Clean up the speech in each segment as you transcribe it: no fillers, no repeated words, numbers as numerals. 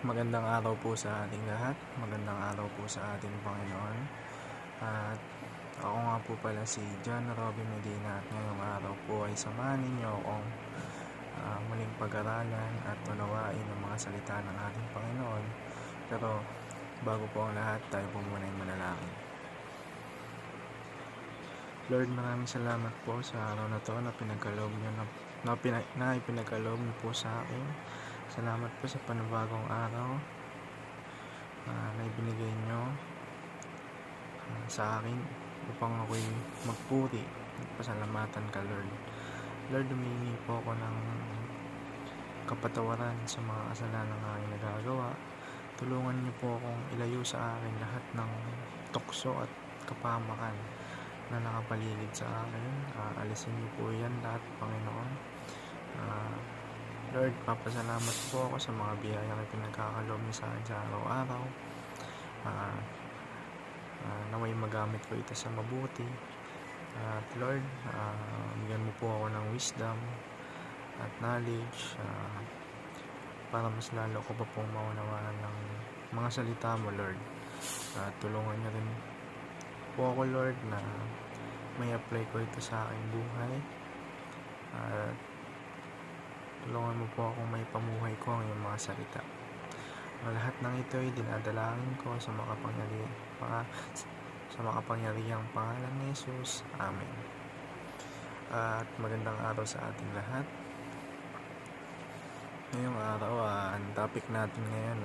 Magandang araw po sa ating lahat. Magandang araw po sa ating Panginoon. At ako nga po pala si John Robin Medina at ngayong araw po ay samahan ninyo akong muling pag-aralan at unawain ang mga salita ng ating Panginoon. Pero bago po ang lahat, tayo po muna ay manalangin. Lord, maraming salamat po sa araw na to na pinagkaloob niyo na ipinagkaloob niyo po sa akin. Salamat po sa panibagong araw na ibinigay niyo sa akin upang ako'y magpuri at pasalamatan ka, Lord. Lord, humingi po ako ng kapatawaran sa mga kasalanan na aking nagagawa. Tulungan niyo po akong ilayo sa akin lahat ng tukso at kapahamakan na nakapaligid sa akin. Alisin niyo po yan lahat, Panginoon. Lord, papasalamat po ako sa mga biyayang pinagkakaloob niyo sa akin sa araw-araw. Naway magamit ko ito sa mabuti. At Lord, bigyan mo po ako ng wisdom at knowledge para mas lalo ko pa pong maunawaan ng mga salita mo, Lord. Tulungan niyo rin po ako, Lord, na may apply ko ito sa aking buhay. At tulungan mo po akong may pamuhay ko ang iyong mga salita. Ang lahat ng ito ay dinadalangin ko sa makapangyarihang pangalan ni Jesus. Amen. At magandang araw sa ating lahat. Ngayong araw, ang topic natin ngayon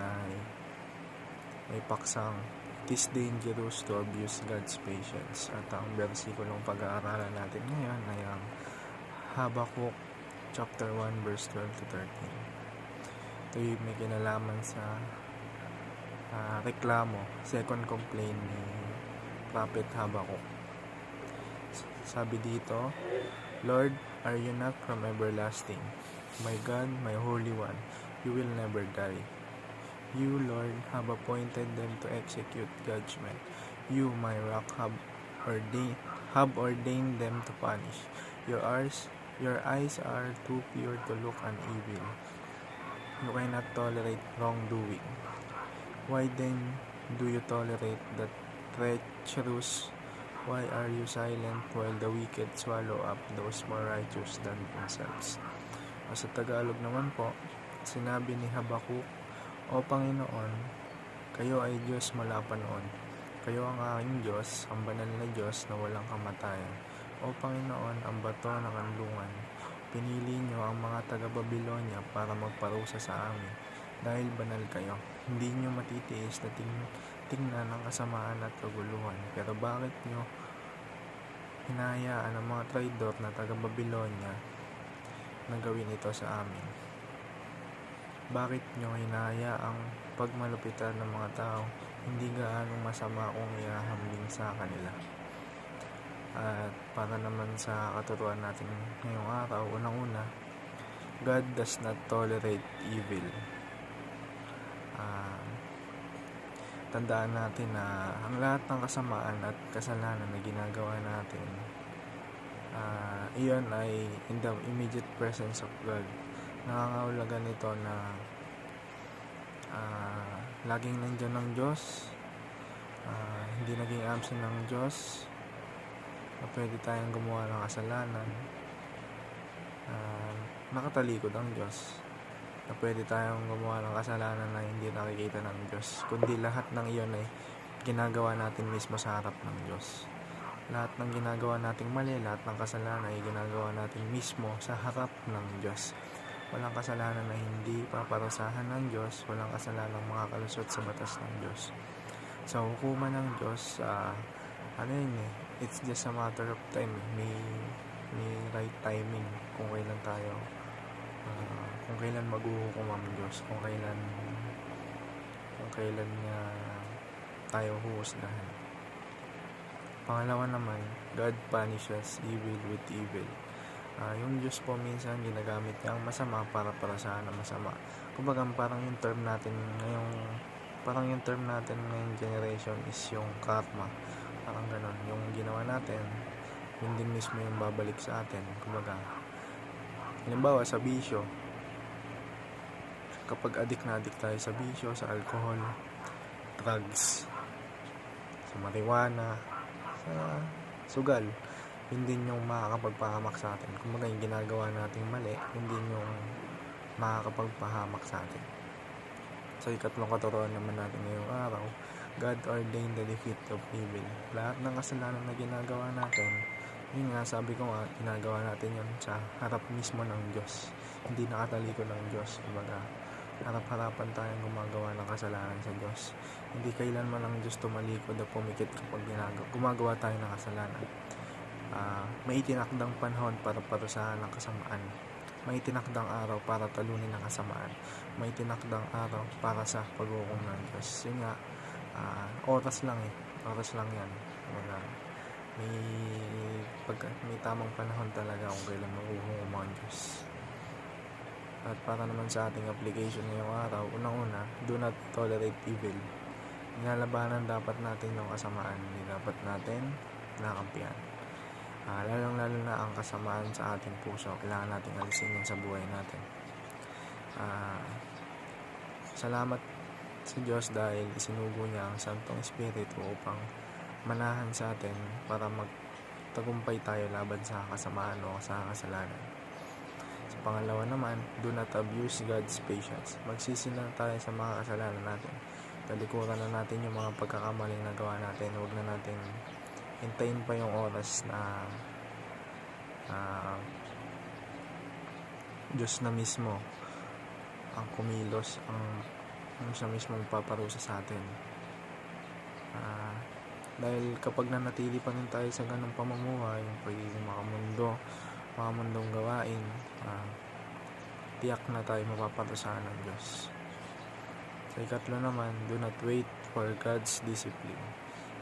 ay paksang "It is dangerous to abuse God's patience." At ang versikulong pag-aaralan natin ngayon ay ang Habakkuk chapter 1 verse 12 to 13. Ito ay may kinalaman sa reklamo, second complaint ni Prophet Habakkuk. Sabi dito, "Lord, are you not from everlasting? My God, my Holy One, you will never die. You, Lord, have appointed them to execute judgment. You, my rock, have ordained them to punish. Your eyes are too pure to look on evil. You cannot tolerate wrongdoing. Why then do you tolerate the treacherous? Why are you silent while the wicked swallow up those more righteous than themselves?" Sa Tagalog naman po, sinabi ni Habakkuk, "O Panginoon, kayo ay Diyos mula pa noon. Kayo ang aking Diyos, ang banal na Diyos na walang kamatayan. O Panginoon, ang bato ng kanlungan. Pinili niyo ang mga taga-Babilonya para magparusa sa amin. Dahil banal kayo, hindi niyo matitiis na tingnan ang kasamaan at kaguluhan. Pero bakit niyo hinahayaan ang mga traidor na taga-Babilonya na gawin ito sa amin? Bakit nyo hinahayaang pagmalupitan ng mga tao hindi gaanong masama kung ihahambing sa kanila?" At para naman sa katuruan natin ngayong araw, unang-una, God does not tolerate evil. Tandaan natin na ang lahat ng kasamaan at kasalanan na ginagawa natin, iyon ay in the immediate presence of God. Nangangahulugan nito na laging nandiyan ng Diyos, hindi naging absent ng Diyos, na pwede tayong gumawa ng kasalanan, nakatalikod ang Diyos, na pwede tayong gumawa ng kasalanan na hindi nakikita ng Diyos, kundi lahat ng iyon ay ginagawa natin mismo sa harap ng Diyos. Lahat ng ginagawa nating mali, lahat ng kasalanan ay ginagawa natin mismo sa harap ng Diyos. Walang kasalanan na hindi paparusahan ng Diyos, walang kasalanang makakalusot sa batas ng Diyos. Sa hukuman ng Diyos, it's just a matter of time. May right timing kung kailan tayo, kung kailan maghuhukom ang Diyos, kung kailan niya tayo huhusgahan. Pangalawa naman, God punishes evil with evil. Yung Diyos po minsan ginagamit niya ang masama para parasahan ang masama. Kumbaga parang yung term natin ngayong generation is yung karma. Parang ganon, yung ginawa natin, yun din mismo yung babalik sa atin. Kumbaga, halimbawa sa bisyo, kapag adik tayo sa bisyo, sa alcohol, drugs, sa marijuana, sa sugal, yun din yung makakapagpahamak sa atin. Kumbaga yung ginagawa nating mali, yun din yung makakapagpahamak sa atin. Sa ikatlong katuruan naman natin ngayong araw, God ordained the defeat of evil. Lahat ng kasalanan na ginagawa natin, yun nga, sabi ko nga, ginagawa natin yun sa harap mismo ng Diyos. Hindi nakatalikod ng Diyos. Kumbaga, harap-harapan tayong gumagawa ng kasalanan sa Diyos. Hindi kailanman ang Diyos tumalikod o pumikit kapag gumagawa tayo ng kasalanan. May itinakdang panahon para parusahan ng kasamaan. May itinakdang araw para talunin ng kasamaan. May itinakdang araw para sa paghukom ng Diyos. Yun nga, oras lang oras lang yan. Kumbaga, may tamang panahon talaga kung kailan maghuhukom ang Diyos. At para naman sa ating application ngayong araw, unang-una, do not tolerate evil. Nilalabanan dapat natin yung kasamaan, hindi dapat natin nakampihan. Lalong-lalo na ang kasamaan sa ating puso, kailangan natin alisin yun sa buhay natin. Salamat sa Diyos dahil isinugo niya ang Santong Espiritu upang manahan sa atin para magtagumpay tayo laban sa kasamaan o sa kasalanan. Sa pangalawa naman, do not abuse God's patience. Magsisi na tayo sa mga kasalanan natin. Talikuran na natin yung mga pagkakamaling nagawa natin. Huwag na natin hintayin pa yung oras na Diyos na mismo ang kumilos, ang siya mismo magpaparusa sa atin. Dahil kapag nanatili pa rin tayo sa ganong pamumuhay, yung pagiging makamundong gawain, tiyak na tayo mapaparusahan ng Diyos. Sa ikatlo naman, do not wait for God's discipline.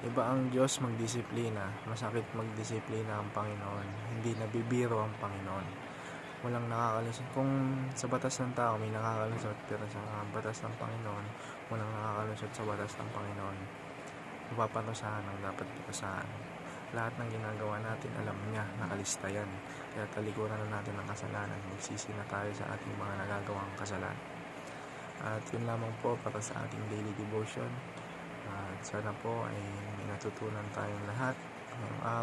Iba ang Diyos magdisiplina, masakit magdisiplina ang Panginoon, hindi nabibiro ang Panginoon. Walang nakakalusot. Kung sa batas ng tao may nakakalusot, pero sa batas ng Panginoon, walang nakakalusot sa batas ng Panginoon. Mapaparusahan ang dapat parusahan. Lahat ng ginagawa natin, alam niya, nakalista yan. Kaya talikuran na natin ang kasalanan, magsisi na tayo sa ating mga nagagawang kasalanan. At yun lamang po para sa ating daily devotion. At sana po ay may natutunan tayong lahat ngayong araw.